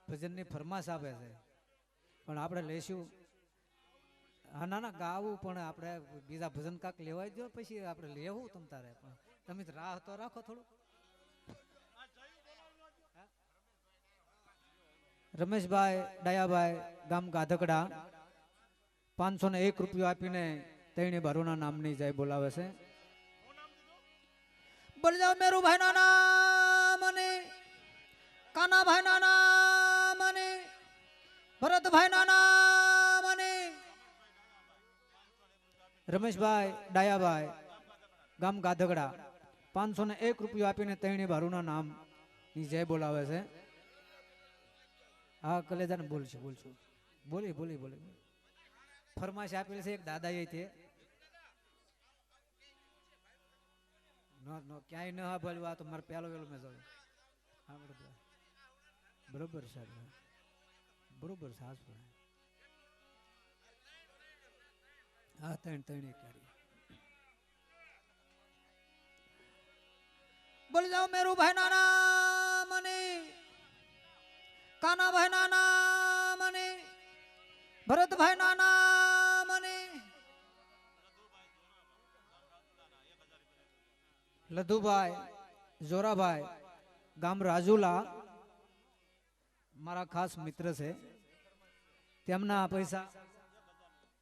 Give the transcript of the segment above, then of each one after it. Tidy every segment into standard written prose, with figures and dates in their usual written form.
ભજનની ફરમાશ આપે છે પણ આપણે લઈશું. હા ના ના ગાવું પણ આપણે બીજા ભજન કાક લેવાય દો પછી આપણે લેવું તમ તારે પણ તમે રાહ તો રાખો થોડું. રમેશભાઈ ડાયાભાઈ ગામ ગાધકડા 501 રૂપિયો આપીને તૈણી બારુના નામની જય બોલાવે છે. બોલજાવ મેરુભાઈ ના નામને, કાનાભાઈ ના નામને, ભરતભાઈ ના નામને, રમેશભાઈ ડાયાભાઈ ગામ ગાધગડા 501 રૂપિયો આપીને તૈણી બારુના નામ ની જય બોલાવે છે. હા કલેજાને બોલશું બોલશું બોલી બોલી બોલી ફરમાશ આપેલ છે એક દાદા એ છે ક્યાંય ન હા બોલ્યું આ તો મારે પહેલો વેલો મેં જોયું. હા બરોબર સાહેબ બરોબર સાસ હા ત્રણ ત્રણ ક્યારે બોલી જાઓ મેરુભાઈ નાના મને, કાનાભાઈ નાના મને, ભરતભાઈ નાના મને, લધુભાઈ જોરાભાઈ ગામ રાજુલા મારા ખાસ મિત્ર છે. તેમના પૈસા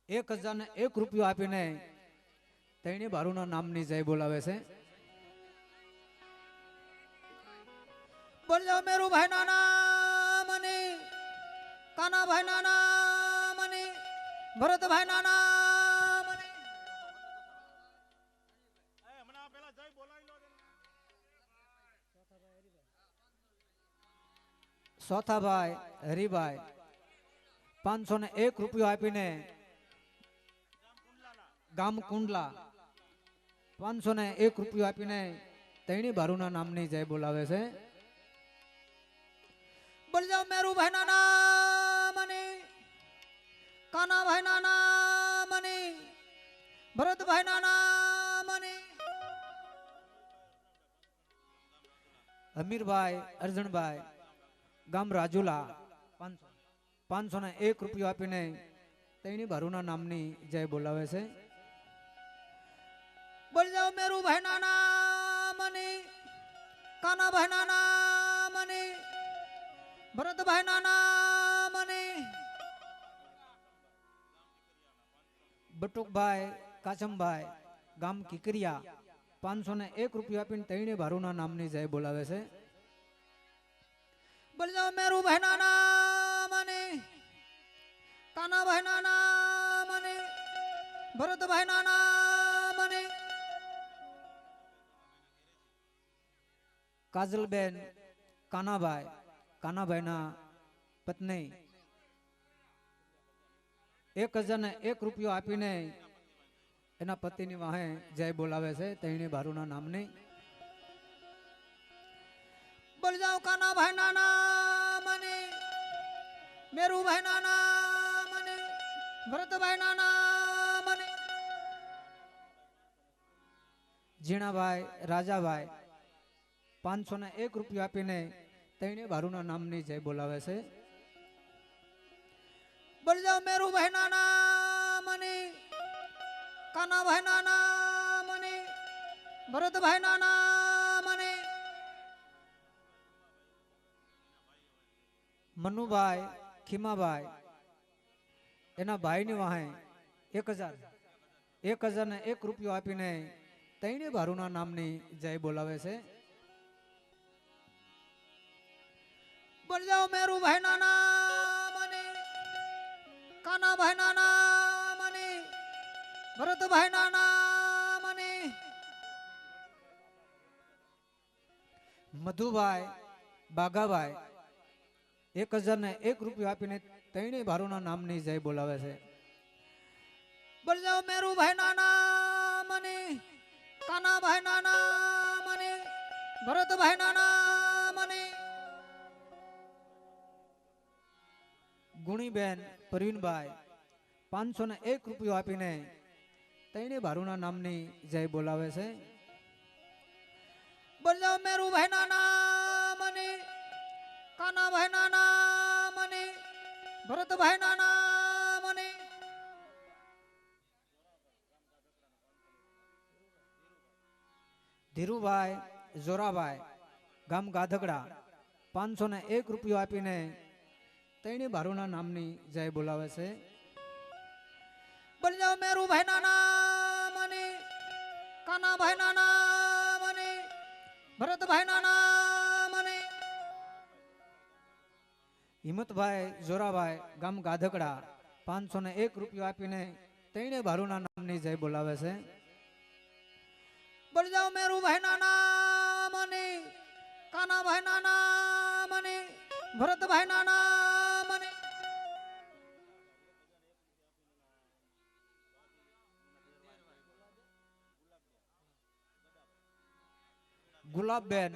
1001 રૂપિયો આપીને તૈણી બારુના નામની જય બોલાવે છે. બોલ્યો મેરુભાઈ નાના મને, કાનાભાઈ નાના મને, ભરતભાઈ નાના મને. સોથાભાઈ હરિભાઈ 501 રૂપિયો આપીને ગામ કુંડલા 501 રૂપિયો આપીને તૈણી બારુના નામની જય બોલાવે છે. બોલ જાઓ મેરુભાઈ નાના મને, કાનાભાઈ નાના મને, ભરતભાઈ નાના મને, અમીરભાઈ અર્જણભાઈ ગામ રાજુલા 501 રૂપિયો આપીને તૈણી બારુના નામની જય બોલાવે છે. બોલ જાઓ મેરુભાઈ નાના મને, કાનાભાઈ નાના મને, ભરતભાઈ નાના મને, બટુકભાઈ કાચમભાઈ ગામ કિકરિયા 501 રૂપિયો આપીને તૈણી બારુના નામની જય બોલાવે છે. બોલ જાઓ મેરુભાઈ નાના મને, કાનાભાઈ નાના મને, ભરતભાઈ નાના મને, કાજલબેન કાનાભાઈ કાનાભાઈના પત્ની 1001 રૂપિયો આપીને એના પતિની વાહે જય બોલાવે છે તૈણી બારુના નામની. બોલ જાઓ કાનાભાઈ નાના મને, મેરુભાઈ નાના મને, ભરતભાઈ નાના મને, જીણાભાઈ રાજાભાઈ 501 રૂપિયો આપીને તૈણી બારુના નામની જય બોલાવે છે. બોલ જાઓ મેરુભાઈ નાના મને, કાનાભાઈ નાના મને, ભરતભાઈ નાના મને, મનુભાઈ ખીમાભાઈ એના ભાઈની વાહે 1001 રૂપિયો આપીને તૈણી બારુના નામની જય બોલાવે છે. બોલ જાઓ મેરુભાઈ નાના મને, કાનાભાઈ નાના મને, ભરતભાઈ નાના મને, મધુભાઈ બાઘાભાઈ 1001 રૂપિયો આપીને તૈણી બારુના નામની જય બોલાવે છે. બોલ જાઓ મેરુભાઈ નાના મને, કાનાભાઈ નાના મને, ભરતભાઈ નાના મને, ગુણીબેન પરવીનભાઈ 501 રૂપિયો આપીને તૈણી બારુના નામની જય બોલાવે છે. બોલ જાઓ મેરુભાઈ નાના મને, કાનાભાઈ નાના મને ભરતભાઈ નાના મને ધીરુભાઈ જોરાભાઈ ગામ ગાધગડા 501 રૂપિયો આપીને તૈણી ભારુના નામની જય બોલાવે છે. બોલ જાઓ મેરુભાઈ નાના મને કાનાભાઈ નાના મને ભરતભાઈ નાના મને હિંમતભાઈ જોરાભાઈ ગામ ગાધકડા 501 રૂપિયો આપીને તૈણે ભારુના નામની જય બોલાવે છે. બોલ જાઓ મેરુભાઈ નાના મને કાનાભાઈ નાના મને ભરતભાઈ નાના મને ગુલાબબેન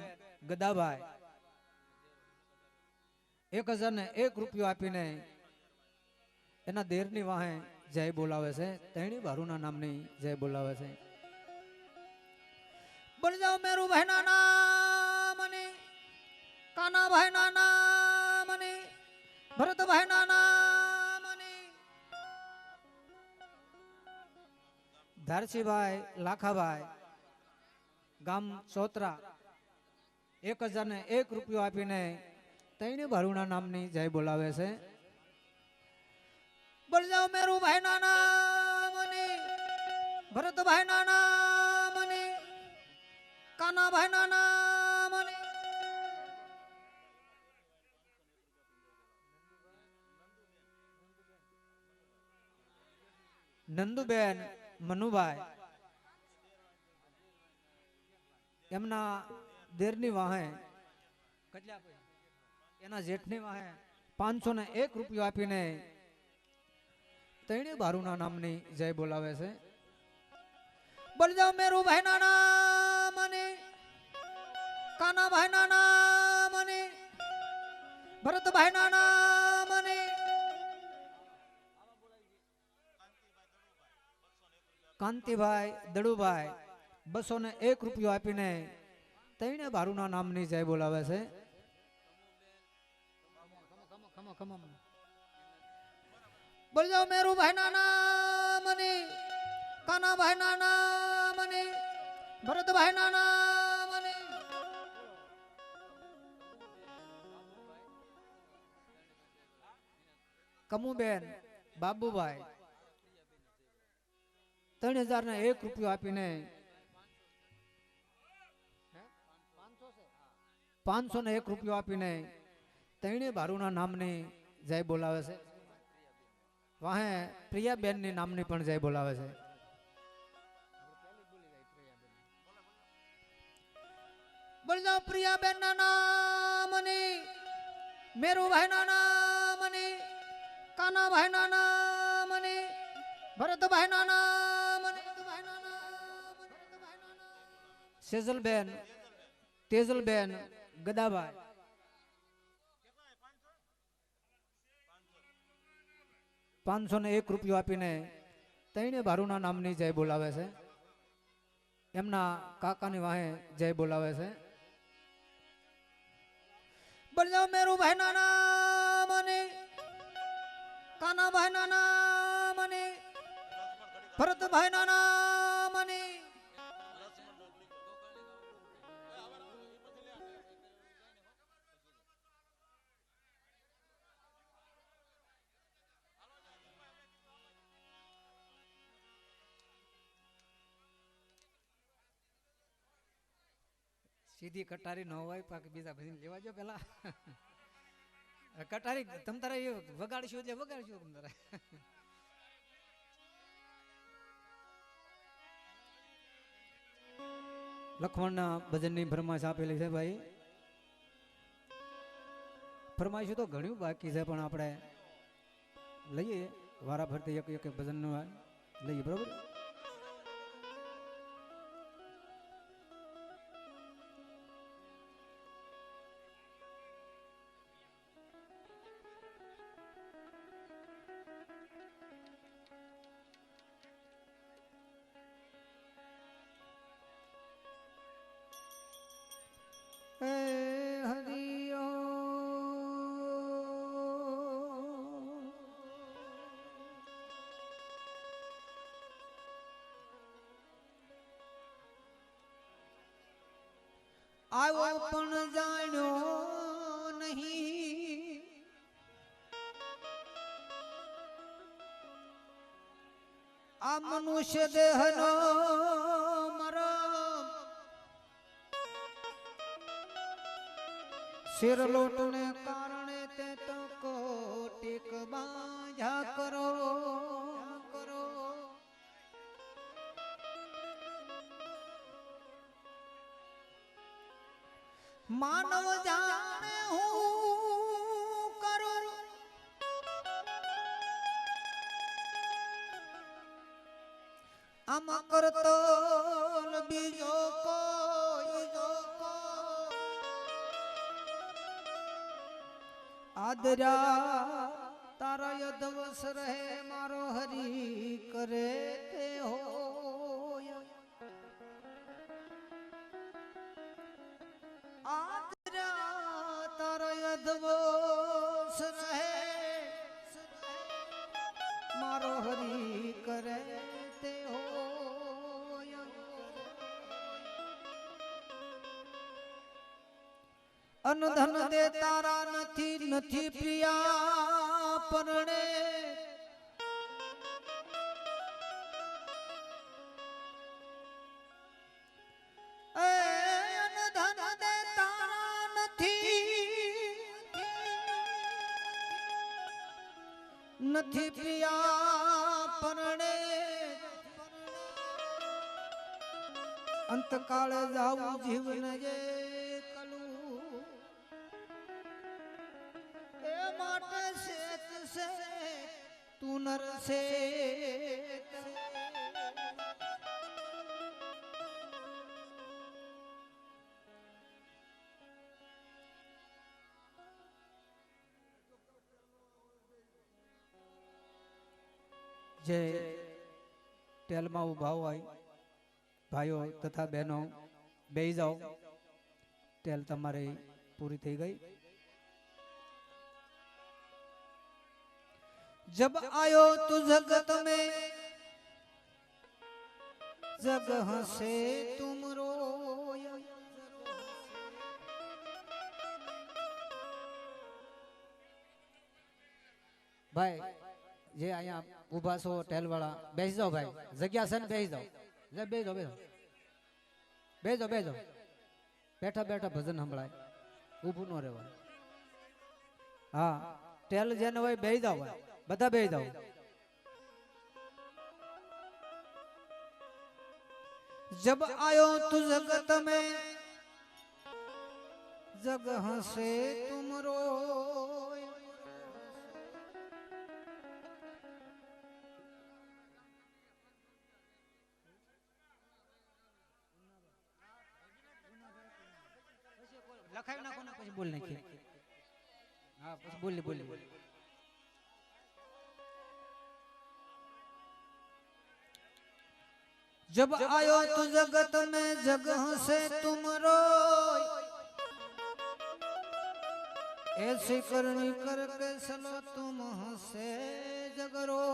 ગદાભાઈ 1001 રૂપિયો આપીને એના દેરની વાહે જય બોલાવે છે. તૈણી ભારુના નામની જય બોલાવે છે. બોલ જાઓ મેરુભાઈ નાના મને કાનાભાઈ નાના મને ભરતભાઈ નાના મને ધારસીભાઈ લાખાભાઈ ગામ સોતરા 1001 રૂપિયો આપીને તૈણી ભારુના નામની જય બોલાવે છે. બોલ જાઓ મેરુભાઈ નાના મને ભરતભાઈ નાના મને કાનાભાઈ નાના મને નંદુબેન મનુભાઈ એમના દેરની વાહે એના જેઠની વાહે 501 રૂપિયો આપીને તૈણી ભારુના નામની જય બોલાવે છે. બોલ જાઓ મેરુભાઈ નાના મને કાનાભાઈ નાના મને ભરતભાઈ નાના મને કાંતિભાઈ દડુભાઈ 201 રૂપિયો આપીને તૈણે ભારુના નામની જય બોલાવે છે. બોલ જાઓ મેરુભાઈ નાના મને કાનાભાઈ નાના મને ભરતભાઈ નાના મને કમુબેન બાબુભાઈ 3001 રૂપિયો આપીને 501 રૂપિયો આપીને તૈણે ભારુના નામની જય બોલાવે છે. વાહે પ્રિયાબેન ની નામની પણ જય બોલાવે છે. બોલ જાઓ પ્રિયાબેન નાના મને મેરુભાઈ નાના મને કાનાભાઈ નાના મને ભરતભાઈ નાના મને સેજલબેન તેજલબેન ગદાભાઈ 501 રૂપિયો આપીને તૈણે ભારુના નામની જય બોલાવે છે. એમના કાકાની વાહે જય બોલાવે છે. બોલ જાઓ મેરુભાઈ નાના મને કાનાભાઈ નાના મને ભરતભાઈ નાના મને સીધી કટારી ન હોય પાકી બીજા ભજન લેવા જો પેલા કટારી તમ તારે વગાડશું એટલે વગાડશું તમ તારે લખમણના ભજનની ફરમાઈશ આપેલી છે ભાઈ. ફરમાઈશું તો ઘણું બાકી છે પણ આપણે લઈએ વારા ફરતી એક એક ભજનનું લઈએ બરોબર. હરિ આવ્યો પણ જાણ્યો નહીં, આ મનુષ્ય દેહનો મરમ શિરલોટને કારણે તે તો કોટીક બાંધા કરો કરો માનવ જાણે હું કરું આમ કરતો બીજો કોઈ આદરા તારા યદવસ રહે મારો હરી કરે તે હોય આદરા તારા યદવસ રહે મારો હરી કરે તે હોય અનધન દે તારા નથી નથી પ્રિયા પરણે અનધન દે તારા નથી નથી પ્રિયા પરણે અંતકાળ જાવું જીવન જે માટે સેત સે તું નર સે જે ટેલમાં ઉભા હોય ભાઈઓ તથા બહેનો બેસી જાઓ, ટેલ તમારી પૂરી થઈ ગઈ। जब आयो तू जगत में जगह से तुम रोया भाई जे आया उभा सो टेल वाला बेस जाओ भाई जग्या से बेस जाओ जब बेस जाओ बेस जाओ बेस जाओ बैठा बैठा भजन संभळाय ऊभू न रहेवा। हाँ टेल जेने होय बेस जाओ भाई बता बेस जाओ। जब आयो तू जगत में जगह से तुम रोए लखाई नाखो ना कुछ बोलने की। हाँ कुछ बोली बोली जब आयो तू जगत में जगह से तुम रोए ऐसी करनी करके सलो तुम से जगरो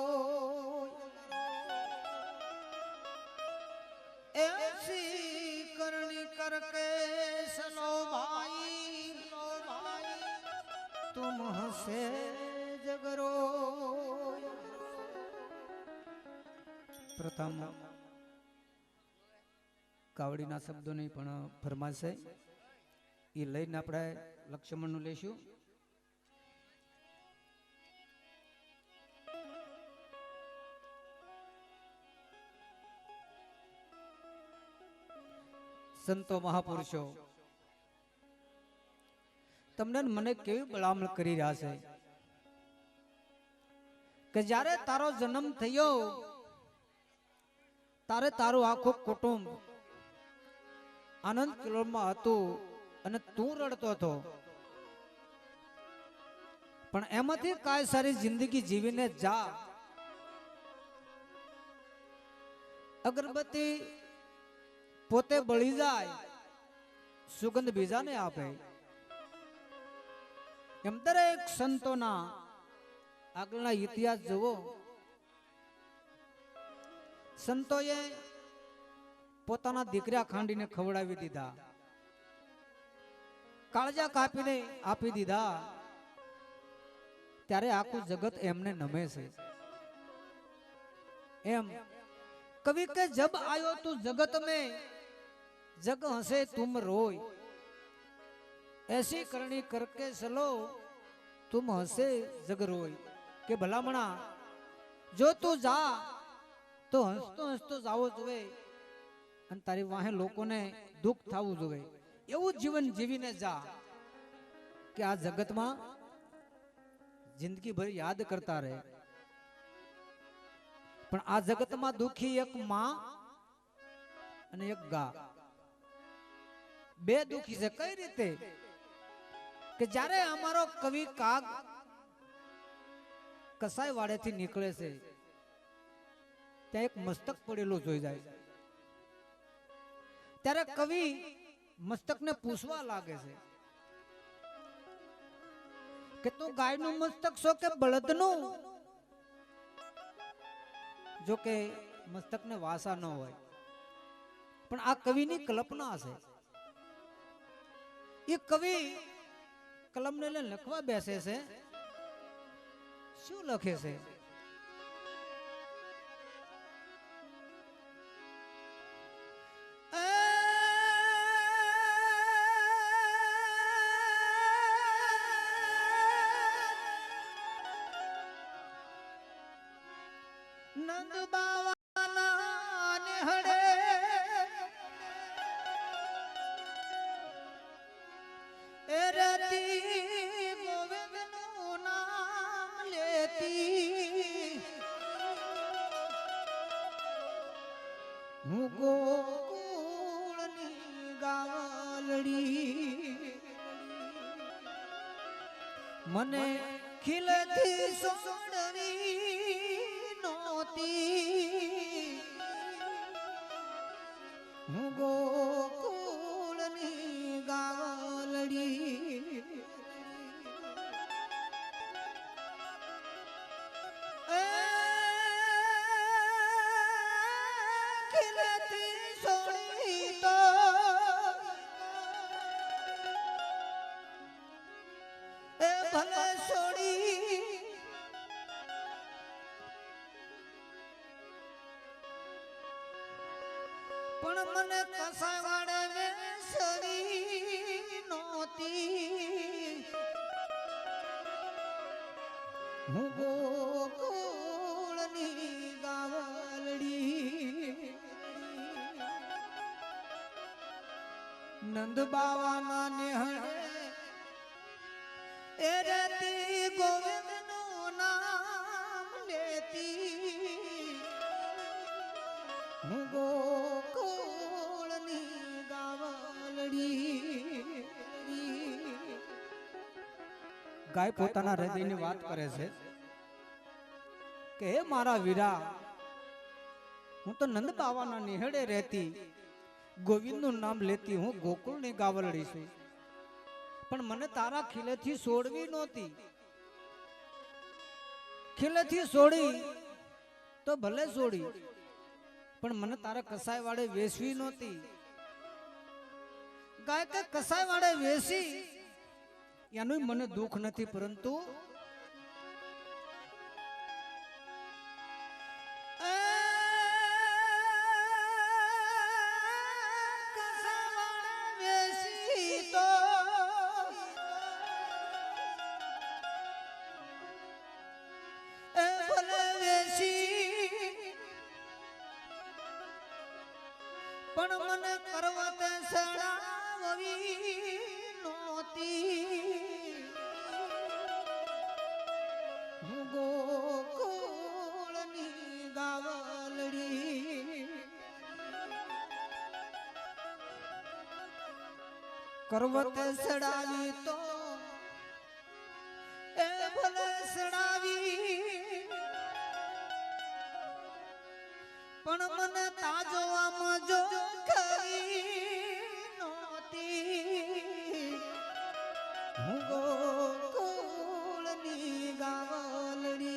ऐसी करनी करके सलो भाई तुम से जगरो। प्रथम कावड़ीना शब्दोनी पण फरमाश है ये लईने आपणे लक्ष्मणનું લેશું। संतो महापुरुषो તમને મને કેવી ભલામણ કરી રહ્યા છે કે જ્યારે તારો જન્મ થયો તારે તારું આખું કુટુંબ આનંદ કિલોમાં હતું અને તું રડતો હતો પણ એમાંથી કાય સારી જિંદગી જીવીને જા। અગરબત્તી પોતે બળી જાય સુગંધ બીજાને આપે એમ દરેક સંતોના આગળના ઇતિહાસ જુઓ। સંતોએ પોતાના દીકરા ખાંડીને ખવડાવી દીધા કાળજા કાપીને આપી દીધા ત્યારે આખું જગત એમને નમે છે એમ कवि के जब आयो तू जगत में जग हंसे तुम रोय ऐसी करनी करके चलो तुम हंसे जग रोय के भलामणा जो तू जा तो हंसतो जावो जोवे अन तारी वाहे लोकोने दुख थावू जोवे एवं जीवन जीवीने जा कि आ जगत में जिंदगी भर याद करता रहे पण आ जगत में दुखी एक मां अने एक गा बे दुखी से कई रीते कि जारे हमारो कवि काग कसाई वाड़े थी निकले से त्या एक मस्तक पड़ेलो जोई जाय त्यारे कवि मस्तक ने पूछवा लागे से कि तू गाय नु मस्तक सो के बळद नु जो के मस्तक ने वासा न होय पण आ कवि नी कल्पना है ये कवि कलम ने लखवा बेसे से शू लखे से नंद बावाना निहड़े एरती गोविंद नु नाम लेती हूँ गोकुळनी गावलड़ी मने खिलती सोडवी हूँ गोकुळनी गावलड़ी खिलती सोनी तो भले सोड़ी पण मने कसाय वाड़े वेसरी नोती हूँ गोकुळनी गावलड़ी नंद बावाना निहळे एरती गोविंद नु नाम लेती हूँ गोकुळनी गावलड़ी गाय पोताना हृदयनी વાત કરે છે કે હે મારા વીરા હું તો નંદ બાવાના નિહળે રહેતી ગોવિંદનું નામ લેતી હું ગોકુળની ગાવલડી છું પણ મને તારા ખીલેથી છોડવી નહોતી ખીલેથી છોડી તો ભલે છોડી પણ મને તારા કસાય વાડે વેસવી નહોતી ગાય કે કસાય વાડે વેસી એનું મને દુઃખ નથી પરંતુ पण मन पर्वत सड़ावी नोती हूँ गोकुळनी गावलड़ी पर्वत सड़ावी तो ए भले सड़ावी पण मन ताजो आम जो खरी नोती हूँ गोकुळनी गावलड़ी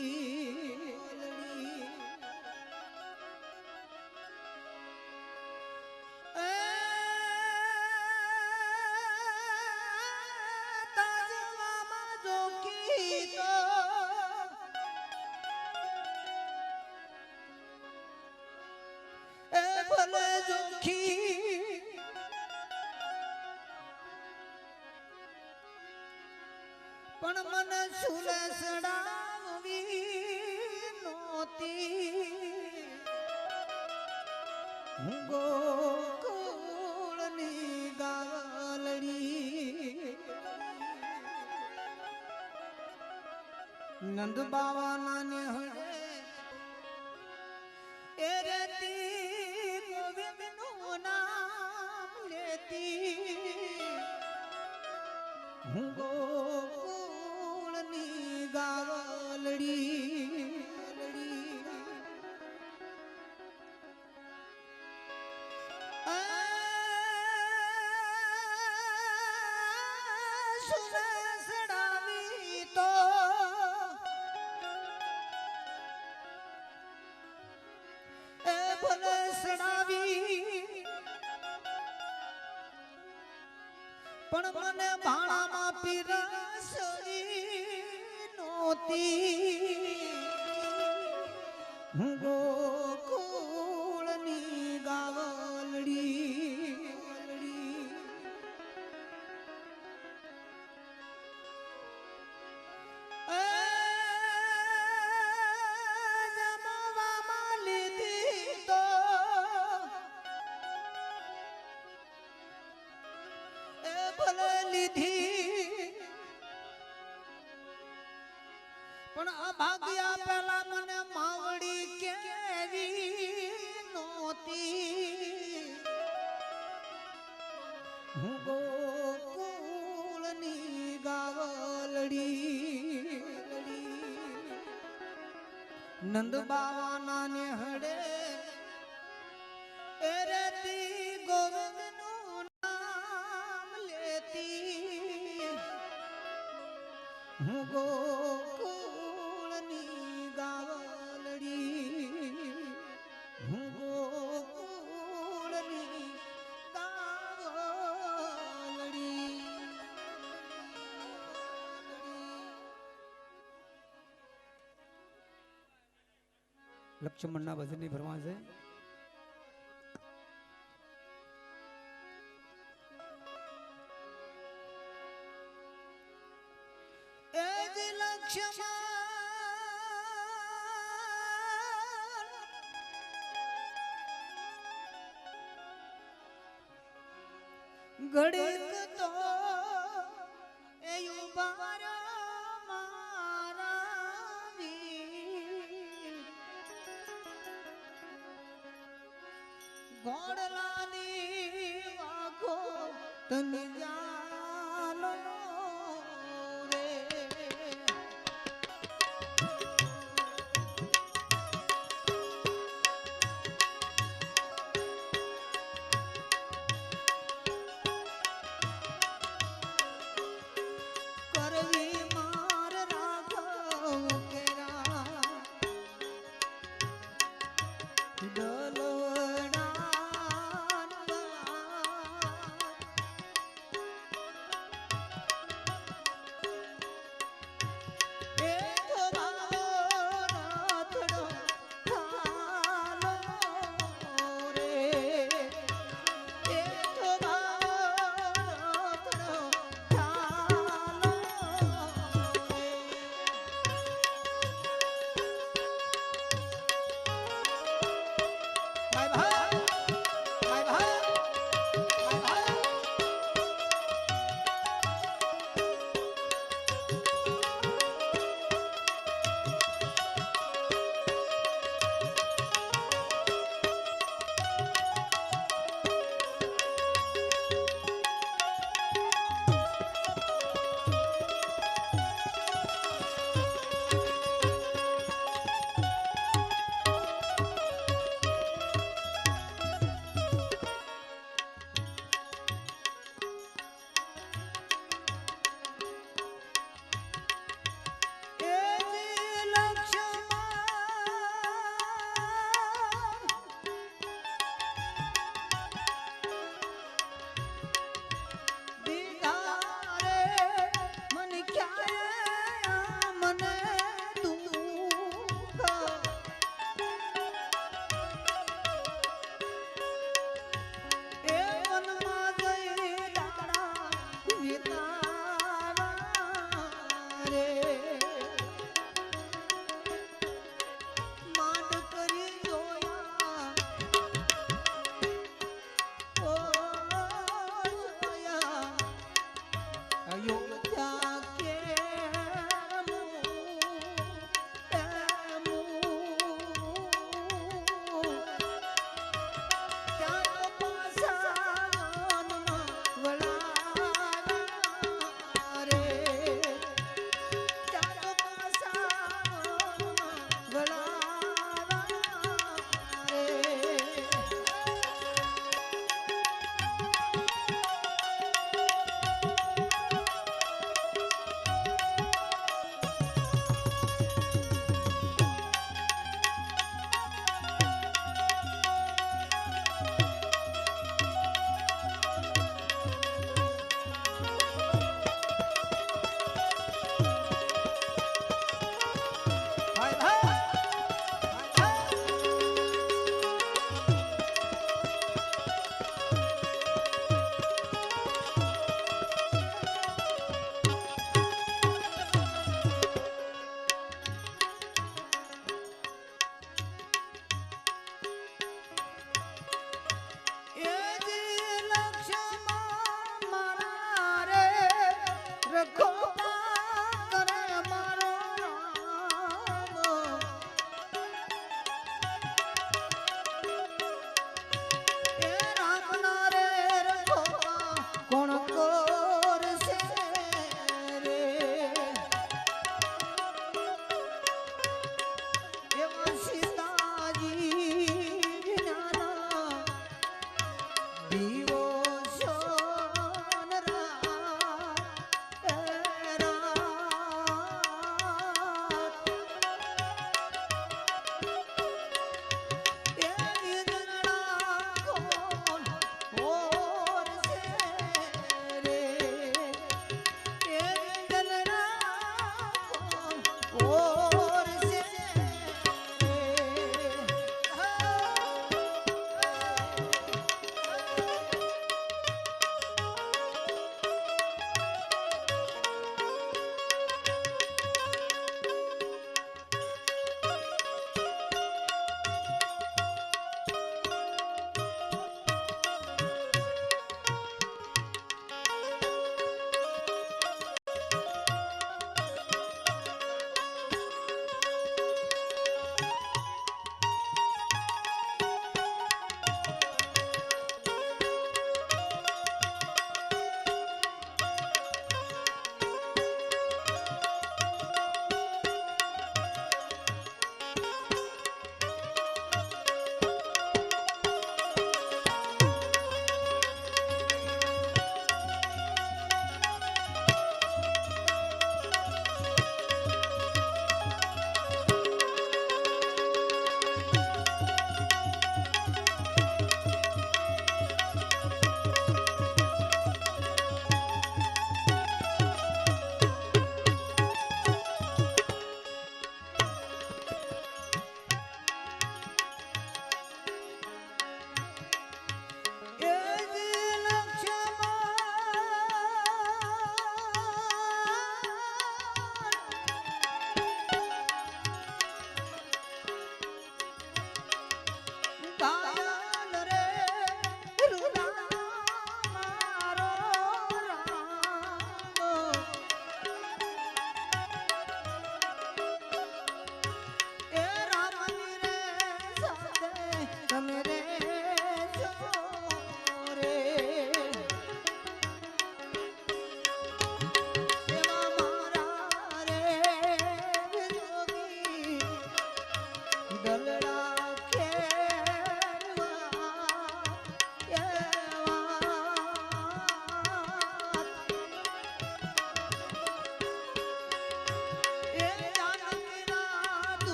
પણ મને સુલસડાવી નોતી હું ગોકુળની ગાલડી નંદ બાવાના ને હળે એ રેતી ગોવિંદનું નામ લેતી હું ગોકુળની ગાવલડી સુરસડાવી તો એ ભલે સડાવી પણ મને ભાણામાં પીરસી નોતી હું ગોકુળની ગાવલડી જમાવામાં લીધી તો એ ભલે લીધી પણ અભાગ્યા પેલા મને માવડી કેવી નોતી હું ગોકુળની ગાવલડી નંદ બાવાના ને હડે એ રેતી ગોવિંદનું નામ લેતી હું ગોકુળની ગાવલડી હું ગોકુળની ગાવલડી લક્ષ્મણના ભજનની ભરવા છે એ જ લક્ષ્મણ ઘડીક તો એ ઉભાર્યા મારા વીર ઘોડલાની વાઘો તને જાનો રે કરવી માર રાઘવ કેરા દલવડા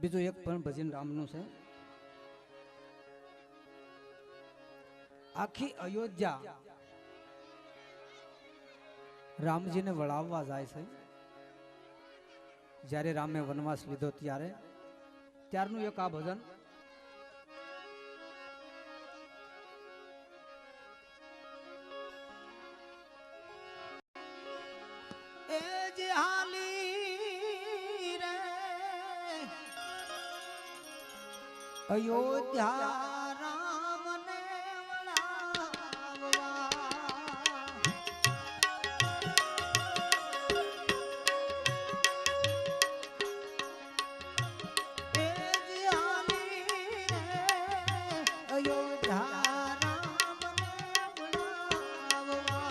બીજું એક પણ ભજન રામનું છે. આખી અયોધ્યા રામજીને વળાવવા જાય છે. જ્યારે રામે વનવાસ લીધો ત્યારનું એક આ ભજન. એ જે હાલી રે અયોધ્યા રામને વળાવવા, એ જે હાલી રે અયોધ્યા રામને વળાવવા,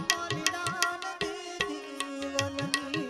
બલિદાન દીધી વનની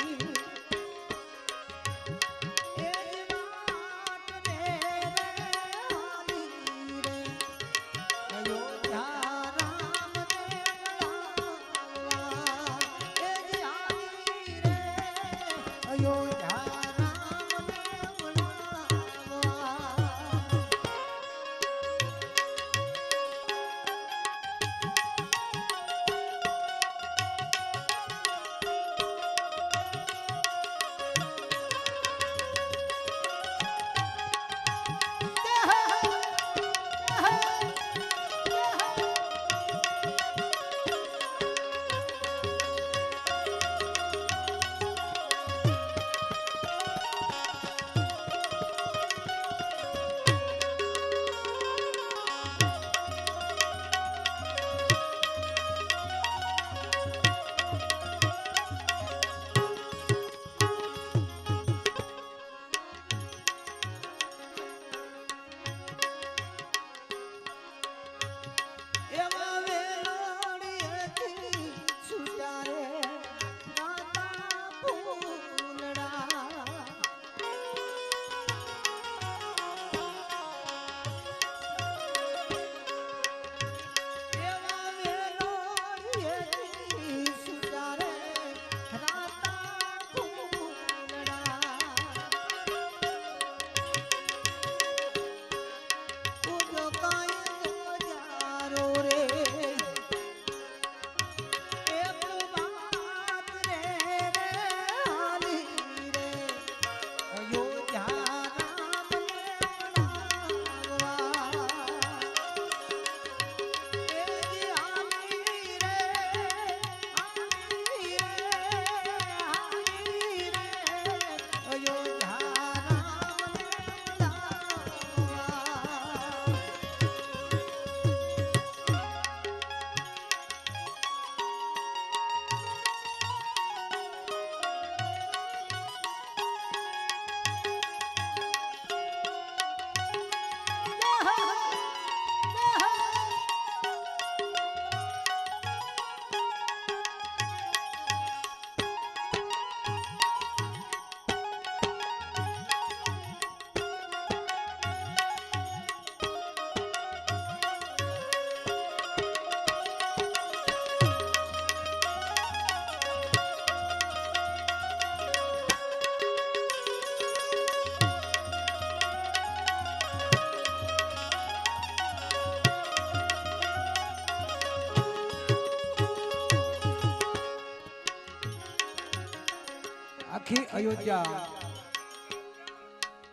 આખી અયોધ્યા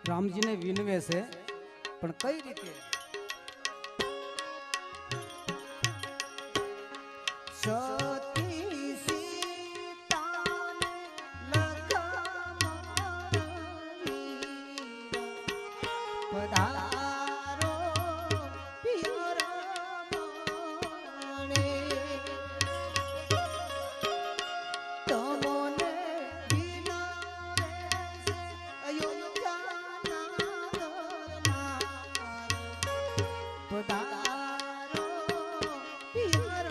રામજીને વિનવે છે, પણ કઈ રીતે? સતી સીતાને લખમાવી પધારો પિયર મને તમોને પધારો પિયર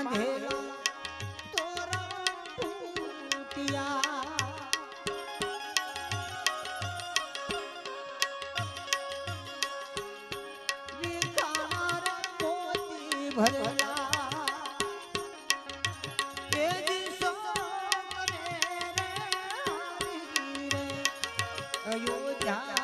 બાંધેલા તોરણ તૂટ્યા વિખાર મોતી ભરેલા એ દિશો કરે રે હરી રે અયોધ્યા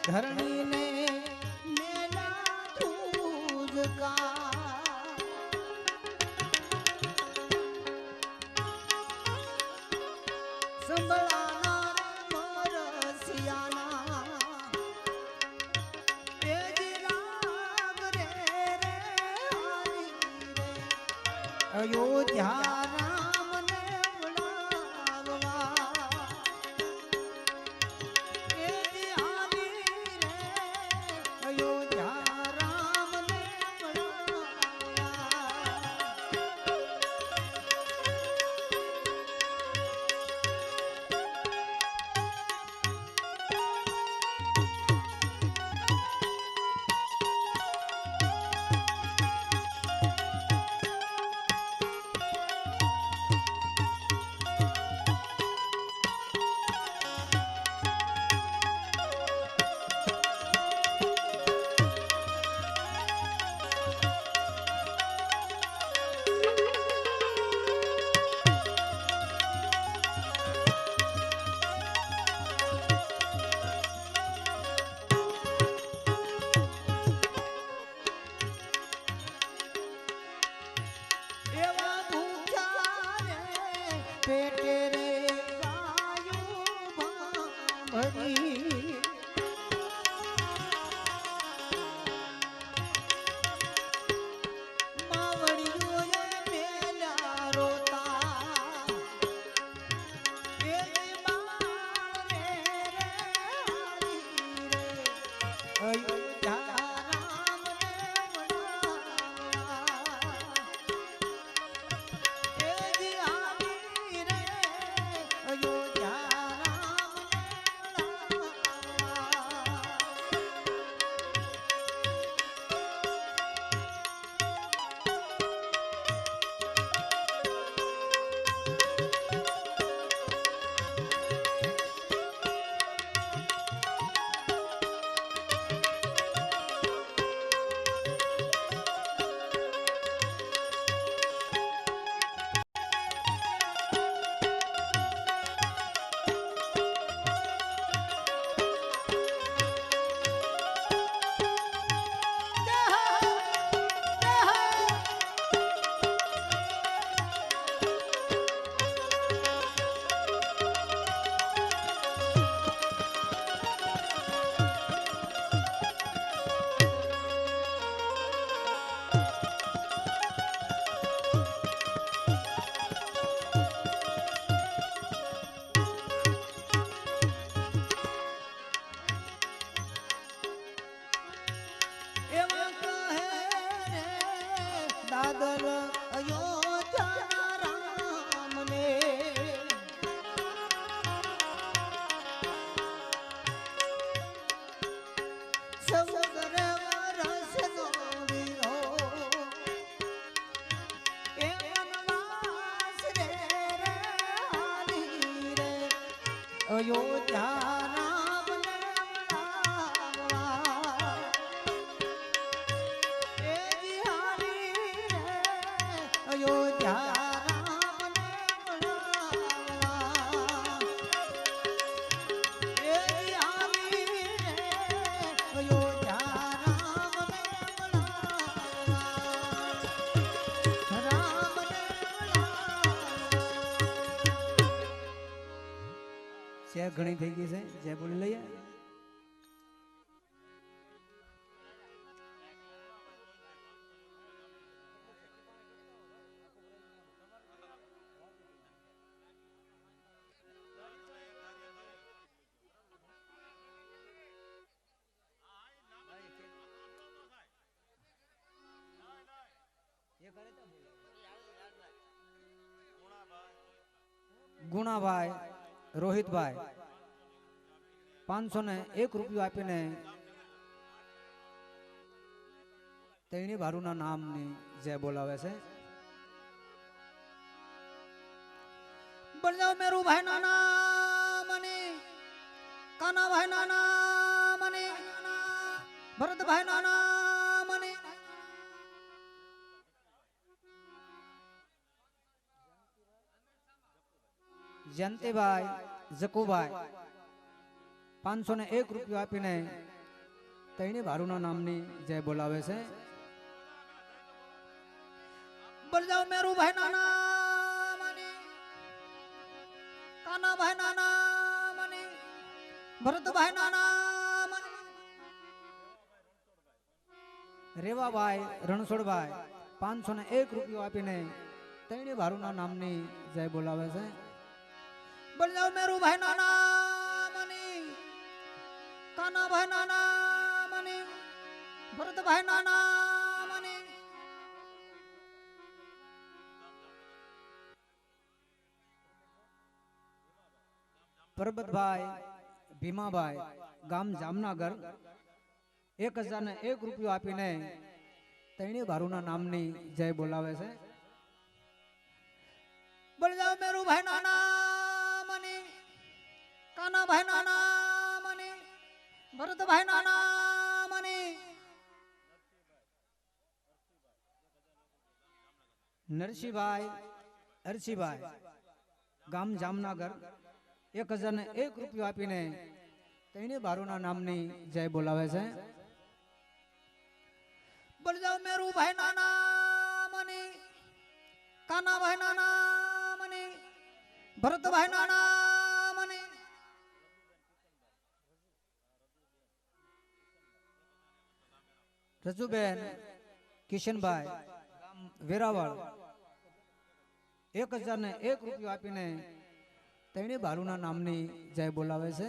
धरणी ने मेला तुझका संभलाना मरसियाना राग रे रे हरी रे अयोध्या राम ने बुलावा पेटे रे गायूं भरी मावड़ियों मेला रोता मारे रे हरी रे अयोध्या સમુદ્ર વરસનો વીરો એ વનવાસ રે રે હાલી રે અયોધ્યા રામને મળાવવા એ જી હાલી રે અયોધ્યા ઘણી થઈ ગઈ છે જય બોલી લઈએ ગુણાભાઈ રોહિતભાઈ 501 રૂપિયો આપીને તેણી ભારુના નામની જય બોલાવે છે બળજાવ મેરુભાઈ ના નામની કાનાભાઈ ના નામની ભરતભાઈ ના નામની જયંતિભાઈ જકુભાઈ 501 રૂપિયો આપીને તેણી ભારુના નામની જય બોલાવે છે બળજાવ મેરુભાઈ ના નામની કાનાભાઈ ના નામની ભરતભાઈ ના નામની રેવાભાઈ રણછોડભાઈ 501 રૂપિયો આપીને તેણી ભારુના નામની જય બોલાવે છે બળજાવ મેરુભાઈ ના નામની કાનાભાઈ ના નામની ભરતભાઈ ના નામની પરબતભાઈ ભીમાભાઈ ગામ જામનગર 1001 રૂપિયો આપીને તેણી ભારુના નામની જય બોલાવે છે બળજાવ મેરુભાઈ ના નામની કાનાભાઈ ના નામની ભરતભાઈ ના નામની નરસિંહભાઈ અરસિભાઈ ગામ જામનગર 1001 રૂપિયો આપીને તેણી ભારુના નામની જય બોલાવે છે બળજાવ મેરુભાઈ ના નામની કાનાભાઈ ના નામની ભરતભાઈ ના નામની રજુબેન કિશનભાઈ ગામ વેરાવળ 1001 રૂપિયો આપીને તેણી ભારુના નામની જય બોલાવે છે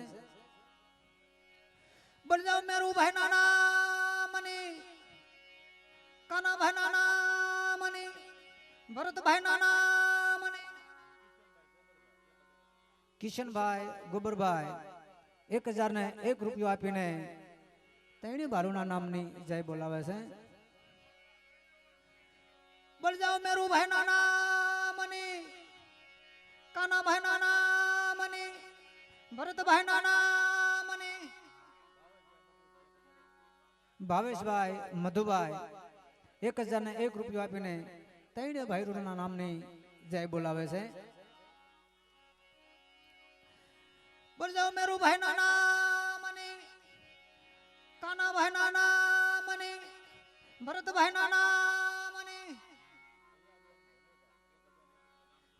બળજાવ મેરુભાઈ ના નામની કાનાભાઈ ના નામની ભરતભાઈ ના નામની કિશનભાઈ ગોબરભાઈ 1001 રૂપિયો આપીને તેણી ભારુના નામની જય બોલાવે છે બળજાવ મેરુભાઈ ના નામની કાનાભાઈ ના નામની ભરતભાઈ ના નામની ભાવેશભાઈ મધુભાઈ 1001 રૂપિયો આપીને તેણી ભાઈરુના નામની જય બોલાવે છે બળજાવ મેરુભાઈ ના નામની કાનાભાઈ ના નામની ભરતભાઈ ના નામની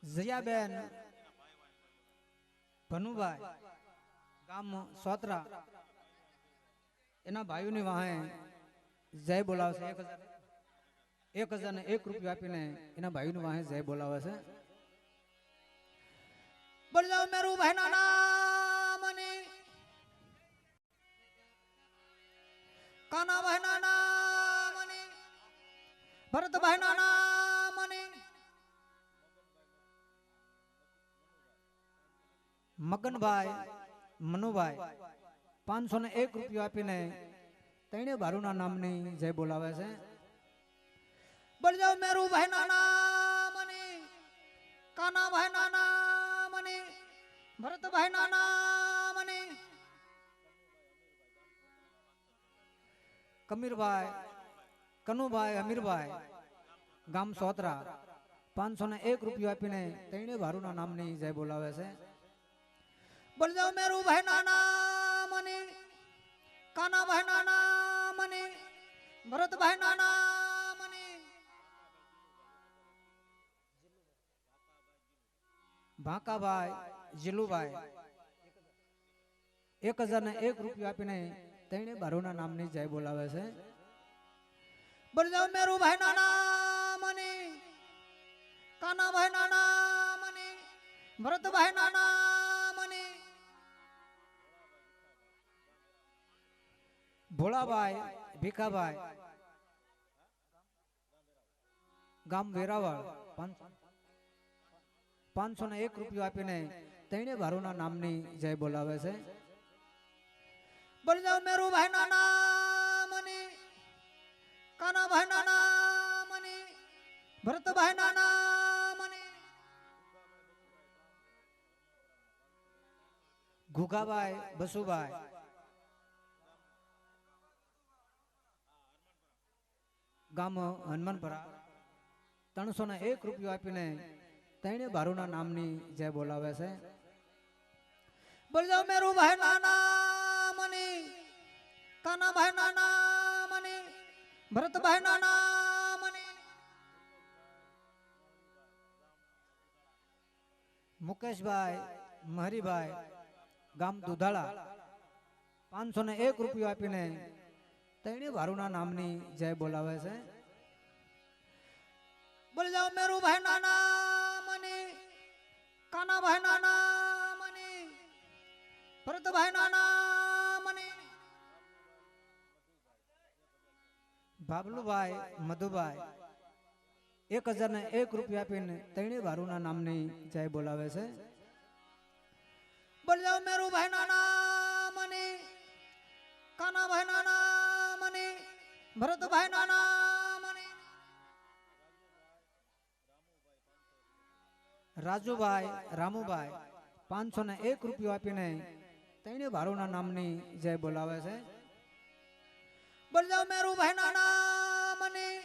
જયાબેન ભનુભાઈ ગામ સોતરા એના ભાઈઓની વાહે જય બોલાવે છે 1001 રૂપિયો આપીને એના ભાઈઓની વાહે જય બોલાવે છે બળજાવ મેરુભાઈ ના નામની કાનાભાઈ ના નામની ભરતભાઈ ના નામની મગનભાઈ મનુભાઈ 501 રૂપિયો આપીને તેણે ભારુના નામની જય બોલાવે છે. બોલ જાઓ મેરુભાઈ ના નામની, કાનાભાઈ ના નામની, ભરતભાઈ ના નામની, કમીરભાઈ, કનુભાઈ, અમીરભાઈ, ગામ સોતરા 501 રૂપિયા આપીને તેણે ભારુના નામની જય બોલાવે છે. બોલ જાઓ મેરુભાઈ ના નામની, કાનાભાઈ ના નામની, ભરતભાઈ ના નામની, ભાકાભાઈ, જીલુભાઈ 1001 રૂપિયા આપીને તેણે ભારુના નામની જય બોલાવે છે. બોલ જાઓ મેરુભાઈ ના નામની, કાનાભાઈ ના નામની, ભરતભાઈ ના નામની, ભોળાભાઈ, ભીખાભાઈ, ગામ વેરાવળ 501 રૂપિયા આપીને તેણે ભારુના નામની જય બોલાવે છે. બોલ જાઓ મેરુભાઈ ના નામની, કાનાભાઈ ના નામની, ભરતભાઈ ના નામની, ઘુઘાભાઈ, બસુભાઈ, ગામ હનુમાનપરા 301 રૂપિયા આપીને તેણે ભારુના નામની જય બોલાવે છે. બોલ જાઓ મેરુભાઈ ના નામની, કાનાભાઈ ના નામની, ભરતભાઈ ના નામની, મુકેશભાઈ, મહરીભાઈ, ગામ દુધાળા 501 રૂપિયા આપીને તેણે ભારુના નામની જય બોલાવે છે. બોલ જાઓ મેરુભાઈ ના નામની, કાનાભાઈ ના નામની, ભરતભાઈ ના નામની, બાબલુભાઈ, મધુભાઈ 1001 રૂપિયા આપીને તેણે ભારુના નામની જય બોલાવે છે. બોલ જાઓ મેરુભાઈ ના નામની, કાનાભાઈ ના નામની, ભરતભાઈ ના નામની, રાજુભાઈ, રામુભાઈ 501 રૂપિયા આપીને તેણે ભારુના નામની જય બોલાવે છે. બોલ જાઓ મેરુભાઈ ના નામની,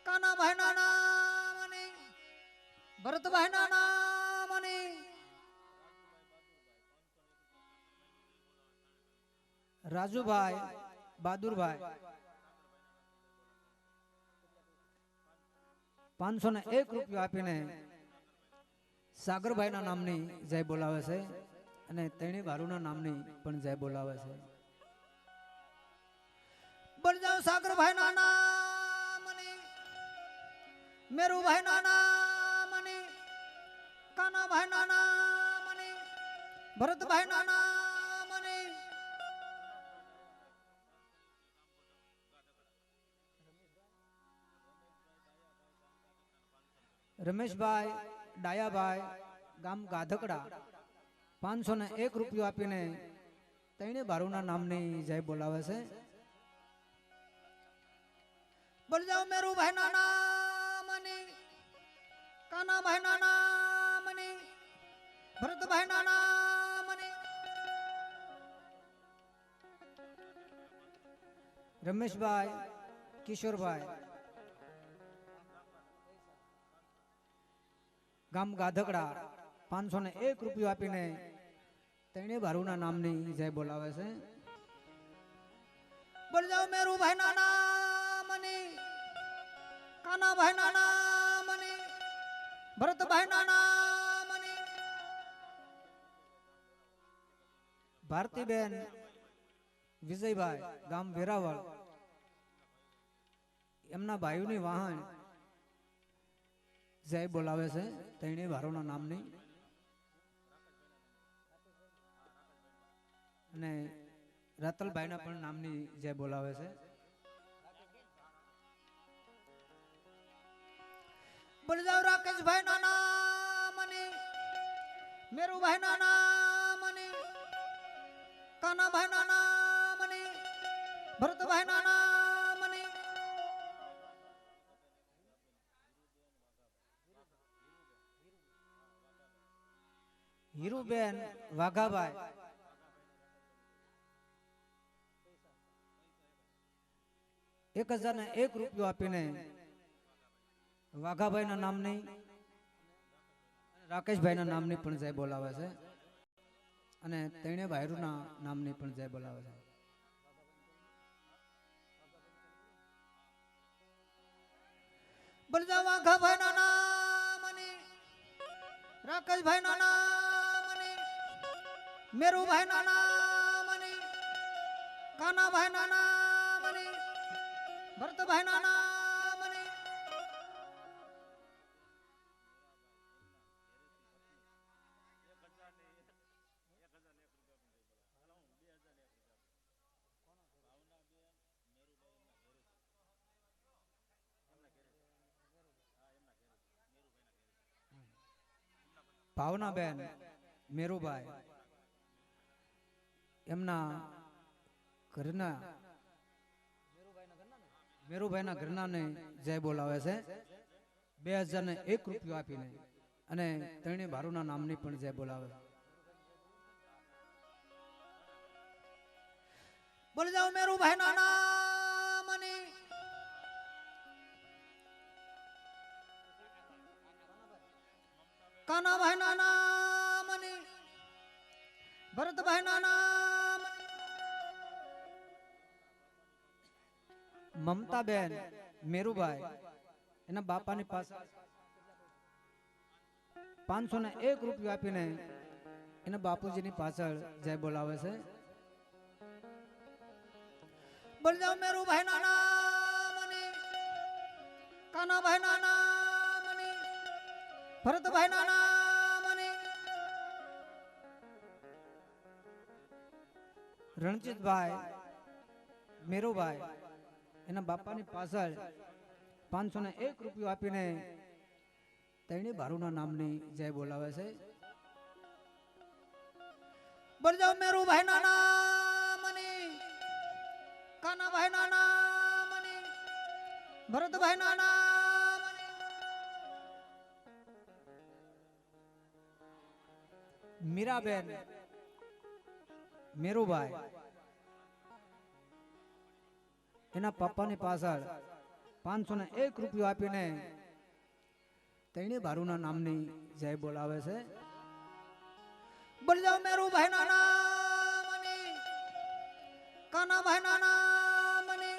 કાનાભાઈ ના નામની, ભરતભાઈ ના નામની, રાજુભાઈ, બહાદુરભાઈ 501 રૂપિયા આપીને સાગરભાઈ ના નામની જય બોલાવે છે અને તેણે ભારુના નામની પણ જય બોલાવે છે. બોલ જાઓ સાગરભાઈ ના નામની, મેરુભાઈ ના નામની, કાનાભાઈ ના નામની, ભરતભાઈ ના નામની, રમેશભાઈ, ડાયાભાઈ, ગામ ગાધકડા 501 રૂપિયા આપીને તેણે ભારુના નામની જય બોલાવે છે. બોલ જાઓ મેરુભાઈ ના નામની, કાનાભાઈ ના નામની, ભરતભાઈ ના નામની, રમેશભાઈ, કિશોરભાઈ, ગામ ગાધકડા 501 રૂપિયા આપીને તેણે ભારુના નામની જય બોલાવે છે. બોલ જાઓ મેરુભાઈ ના નામની, કાનાભાઈ ના નામની, ભરતભાઈ ના નામની, ભારતીબેન, વિજયભાઈ, ગામ વેરાવળ એમના ભાઈઓની વાહન જય બોલાવે છે તેણે ભારુના નામની. અને રતલભાઈ ના પણ નામની જય બોલાવે છે. બોલ જાઓ રાકેશભાઈ ના નામની, મેરુભાઈ ના નામની, કાનાભાઈ ના નામની, ભરતભાઈ ના નામની હીરુબેન વાઘાભાઈ 1001 રૂપિયો આપીને વાઘાભાઈ ના નામની રાકેશભાઈ ના નામની પણ જય બોલાવે છે અને તેણે ભાઈરુ ના નામની પણ જય બોલાવે છે. બલજા વાઘાભાઈ ના નામની રાકેશભાઈ ના નામની મેરુભાઈ ના નામની કાનાભાઈ ના નામની ભરતભાઈ ના નામની ભાવનાબેન મેરુભાઈ એમના ઘરના મેરુભાઈના ઘરનાને જય બોલાવે છે 2001 રૂપિયો આપીને અને ત્રણે ભારુના નામની પણ જય બોલાવે. બોલી જાઓ મેરુભાઈના નામની કાનાભાઈના નામની ભરતભાઈના નામની મમતાબેન મેરુભાઈ એના બાપાની પાસે 501 રૂપિયો આપીને એના બાપુજીની પાછળ જય બોલાવે છે. બોલ જાઓ મેરુભાઈના નામની કાનાભાઈના નામની ભરતભાઈના નામની રણજીતભાઈ મેરુભાઈ એના બાપાની પાછળ 501 રૂપિયો આપીને તેણી ભારુના નામની જય બોલાવે છે. બોલ જાઓ મેરુભાઈના નામની કાનાભાઈના નામની ભરતભાઈના નામની મીરાબેન મેરુભાઈ એના પપ્પાની પાછળ 501 રૂપિયો આપીને તેણી ભારુના નામની જય બોલાવે છે. બોલ જાઓ મેરુભાઈના નામની કાનાભાઈના નામની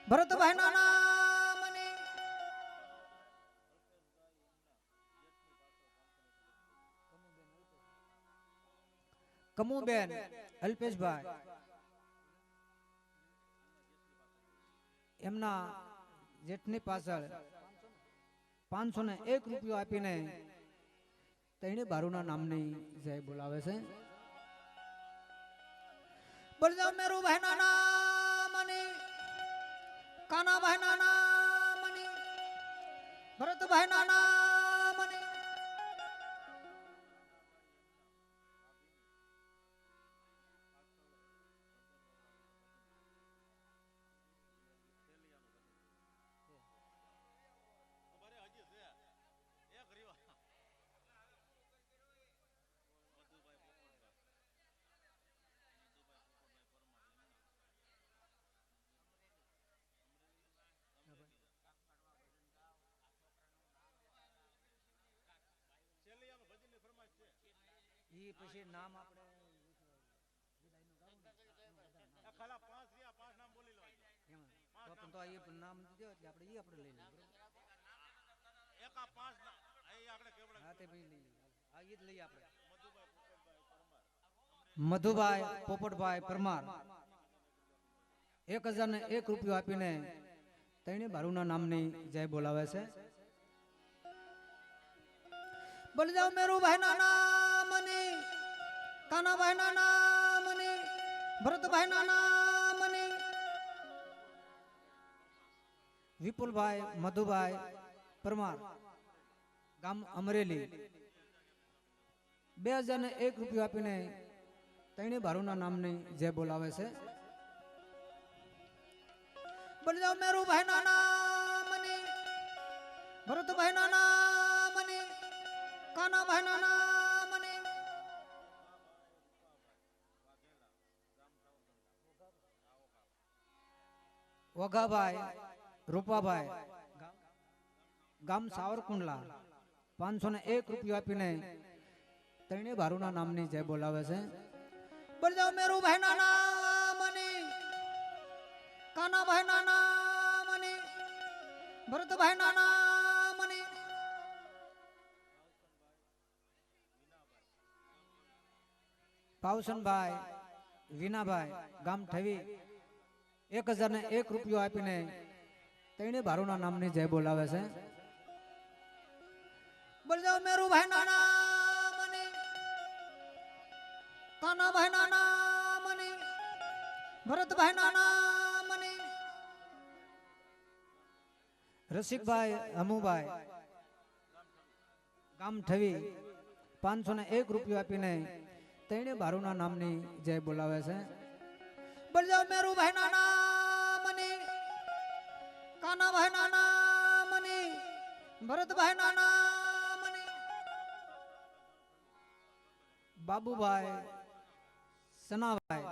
ભરતભાઈના નામની કમુબેન અલ્પેશભાઈ એમના જેઠની પાછળ 501 રૂપિયો આપીને તેણે ભારુના નામની જય બોલાવે છે. બોલ જાઓ મેરુભાઈના નામની કાનાભાઈના નામની ભરતભાઈના નામની ઈ પછી નામ આપણે ખાલા 5 નામ બોલી લો તો પણ તો એ નામ દો એટલે આપણે ઈ આપણે લઈ લઈએ એક આ 5 આ આપણે કેવડા હા તે ભાઈ લઈ આ ઈ જ લઈએ આપણે મધુભાઈ પોપટભાઈ પરમાર 1001 રૂપિયો આપીને તેણે ભારુના નામની જય બોલાવે છે. બોલી જાઓ મેરુભાઈના નામની કાનાભાઈના નામની ભરતભાઈના નામની વિપુલભાઈ મધુભાઈ પરમાર ગામ અમરેલી 2001 રૂપિયો આપીને તેણે ભારુના નામની જય બોલાવે છે. બોલ જાઓ મેરુ ભાઈ નાના મને ભરતભાઈ નાના મને કાનાભાઈ નાના મને વઘાભાઈ રૂપાભાઈ ગામ સાવરકુંડલા 501 રૂપિયો આપીને ત્રણે ભારુના નામની જય બોલાવે છે. બોલ જાઓ મેરુ ભાઈ નાના મને કાનાભાઈ નાના મને ભરતભાઈ નાના મને પાવસનભાઈ વિનાભાઈ ગામ ઠવી 1001 રૂપિયો આપીને ત્રણે ભારુના નામની જય બોલાવે છે. બોલ જાઓ મેરુ ભાઈ નાના મને કાનાભાઈ નાના મને ભરતભાઈ નાના મને રસિકભાઈ હમુભાઈ ગામ ઠવી 501 રૂપિયો આપીને ત્રણે ભારુના નામની જય બોલાવે છે. બોલ જાઓ મેરુ ભાઈ નાના મને કાનાભાઈ નાના મને ભરતભાઈ નાના મને બાબુભાઈ સનાભાઈ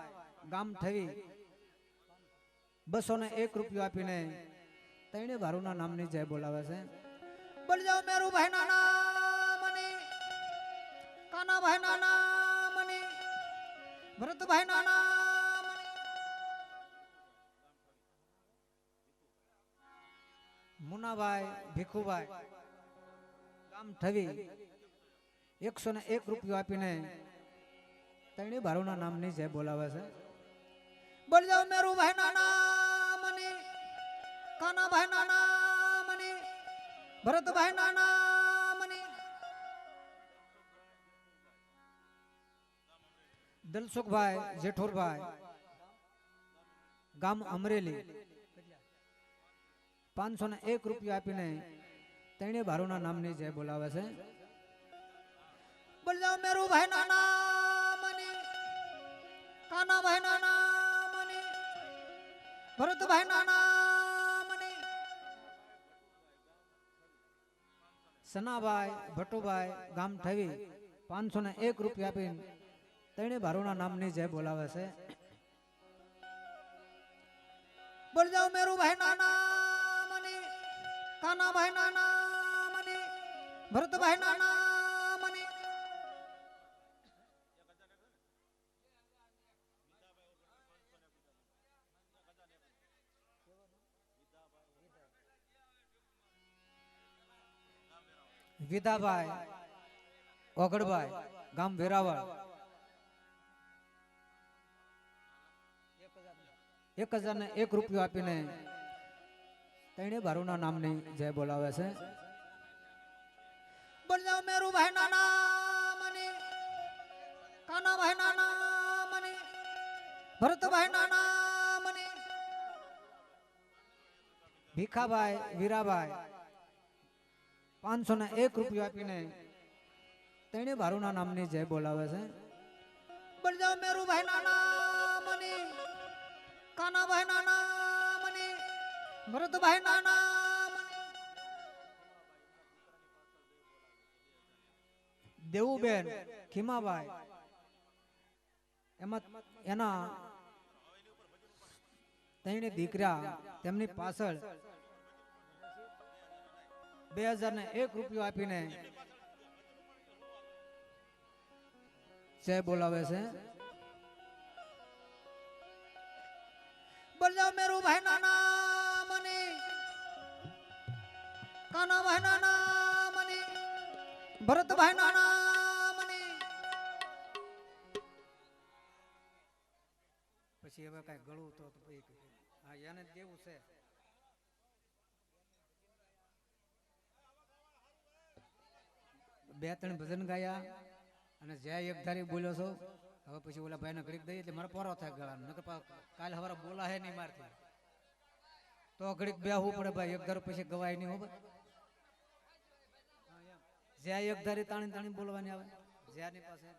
ગામ ઠવી 201 રૂપિયો આપીને ત્રણે ભારુના નામની જય બોલાવે છે. બોલ જાઓ મેરુ ભાઈ નાના મને કાનાભાઈ નાના મને ભરતભાઈ નાના મને મુનાભાઈ ભીખુભાઈ ગામ ઠવી 101 રૂપિયો આપીને ત્રણે ભારુના નામની જય બોલાવે છે. બોલ જાઓ મેરુ ભાઈ નાના મને કાનાભાઈ નાના મને ભરતભાઈ નાના મને દલસુખભાઈ જેઠોરભાઈ ગામ અમરેલી 501 રૂપિયો આપીને ત્રણે ભારુના નામની જય બોલાવે છે. બોલ જાઓ મેરુ ભાઈ નાના મને કાનાભાઈ નાના મને ભરતભાઈ નાના મને સનાભાઈ ભટ્ટુભાઈ ગામ ઠવી 501 રૂપિયા આપીને ત્રણે ભારુના નામની જય બોલાવે છે. બોલ જાઓ મેરુ ભાઈ નાના મને કાનાભાઈ નાના મને ભરતભાઈ નાના મને વિદાભાઈ ઓગડભાઈ ગામ વેરાવળ 1001 રૂપિયો આપીને ત્રણે ભારુના નામની જય બોલાવે છે. બોલ જાઓ મેરુ ભાઈ નાના મને કાનાભાઈ નાના મને ભરતભાઈ નાના મને ભીખાભાઈ વીરાભાઈ 501 રૂપિયો આપીને ત્રણે ભારુના નામની જય બોલાવે છે. બોલ જાઓ મેરુ ભાઈ નાના મને કાનાભાઈ નાના મને ભરતભાઈ નાના મને દેવુબેન ખીમાભાઈ એમાં એના ત્રણે દીકરા તેમની પાછળ 2001 રૂપિયો આપીને જય બોલાવે છે. બોલ જાઓ મેરુ ભાઈ નાના મને કાનાભાઈ નાના મને ભરતભાઈ નાના મને પછી હવે કઈ ગળું તો હા એને દેવું છે. બે ત્રણ ભજન ગાયા અને જય એકધારી બોલ્યો છો. હવે પછી ઓલા ભાઈને ઘડીક દઈએ એટલે મારે પોરો થાય ગળાનો નકર કાલે સવારે બોલા હે નહીં મારતી તો ઘડીક બેહવું પડે ભાઈ. એક ધારો પછી ગવાય નહીં હો ભાઈ. જ્યાં એક ધારી તાણી તાણી બોલવાની આવે જ્યાંની પાસે